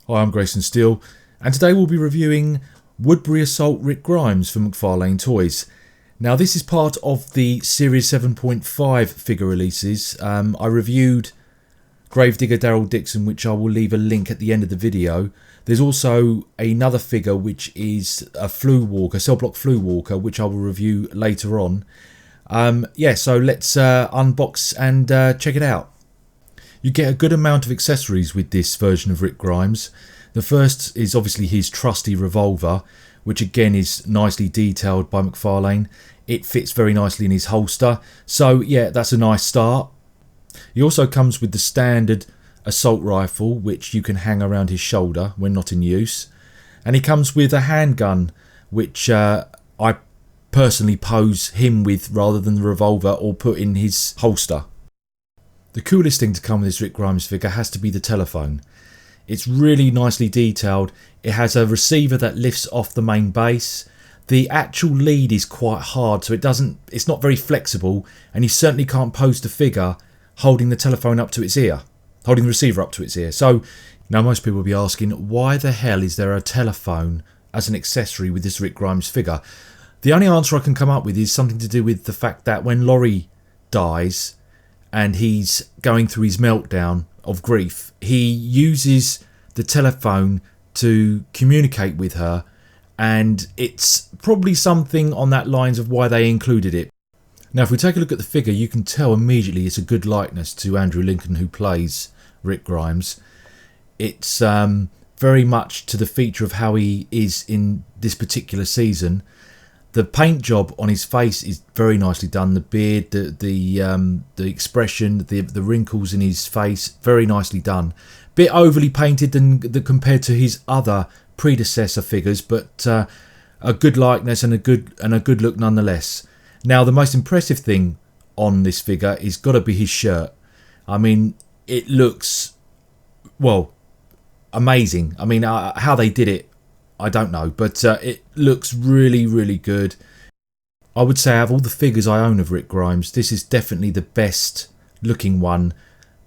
Hi, I'm Grayson Steele, and today we'll be reviewing Woodbury Assault Rick Grimes from McFarlane Toys. Now, this is part of the Series 7.5 figure releases. I reviewed Gravedigger Daryl Dixon, which I will leave a link at the end of the video. There's also another figure which is a Flue Walker, Cell Block Flue Walker, which I will review later on. So let's unbox and check it out. You get a good amount of accessories with this version of Rick Grimes. The first is obviously his trusty revolver, which again is nicely detailed by McFarlane. It fits very nicely in his holster, so yeah, that's a nice start. He also comes with the standard assault rifle, which you can hang around his shoulder when not in use. And he comes with a handgun, which I personally pose him with rather than the revolver or put in his holster. The coolest thing to come with this Rick Grimes figure has to be the telephone. It's really nicely detailed. It has a receiver that lifts off the main base. The actual lead is quite hard, so it's not very flexible, and you certainly can't pose the figure holding the telephone up to its ear, holding the receiver up to its ear. So now most people will be asking, why the hell is there a telephone as an accessory with this Rick Grimes figure? The only answer I can come up with is something to do with the fact that when Laurie dies and he's going through his meltdown of grief, he uses the telephone to communicate with her, and it's probably something on that lines of why they included it. Now, if we take a look at the figure, you can tell immediately it's a good likeness to Andrew Lincoln, who plays Rick Grimes. It's very much to the feature of how he is in this particular season. The paint job on his face is very nicely done. The beard, the expression, the wrinkles in his face, very nicely done. Bit overly painted than compared to his other predecessor figures, but a good likeness and a good look nonetheless. Now, the most impressive thing on this figure is got to be his shirt. I mean, it looks, well, amazing. I mean, how they did it, I don't know, but it looks really, really good. I would say, out of all the figures I own of Rick Grimes, this is definitely the best looking one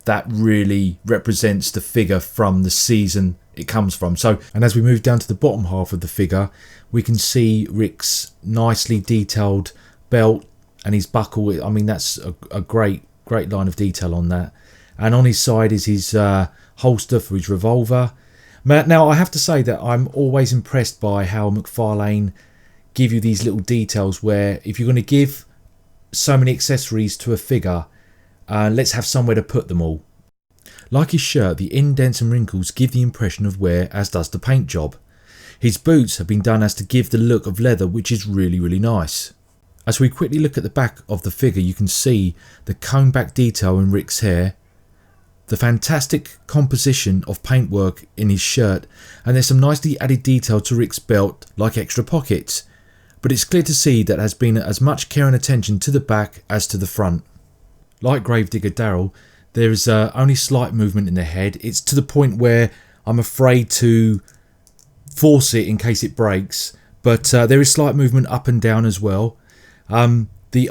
that really represents the figure from the season it comes from. So, and as we move down to the bottom half of the figure, we can see Rick's nicely detailed belt and his buckle. I mean, that's a great line of detail on that. And on his side is his holster for his revolver. Now, I have to say that I'm always impressed by how McFarlane give you these little details where if you're going to give so many accessories to a figure, let's have somewhere to put them all. Like his shirt, the indents and wrinkles give the impression of wear, as does the paint job. His boots have been done as to give the look of leather, which is really, really nice. As we quickly look at the back of the figure, you can see the comb back detail in Rick's hair, the fantastic composition of paintwork in his shirt, and there's some nicely added detail to Rick's belt, like extra pockets. But it's clear to see that has been as much care and attention to the back as to the front. Like Gravedigger Daryl, there is only slight movement in the head. It's to the point where I'm afraid to force it in case it breaks, but there is slight movement up and down as well. The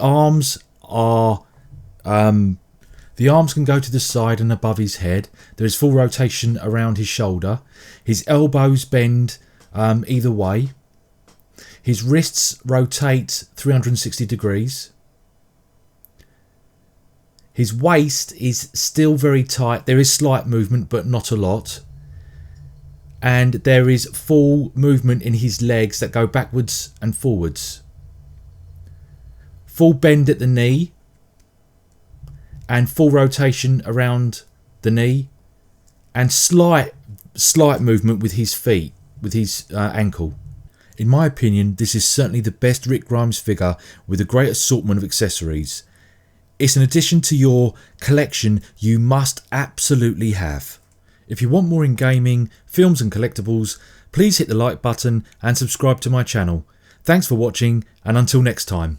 arms can go to the side and above his head. There is full rotation around his shoulder. His elbows bend either way. His wrists rotate 360 degrees. His waist is still very tight. There is slight movement, but not a lot. And there is full movement in his legs that go backwards and forwards. Full bend at the knee. And full rotation around the knee, and slight movement with his feet, with his ankle. In my opinion, this is certainly the best Rick Grimes figure with a great assortment of accessories. It's an addition to your collection you must absolutely have. If you want more in gaming, films and collectibles, please hit the like button and subscribe to my channel. Thanks for watching, and until next time.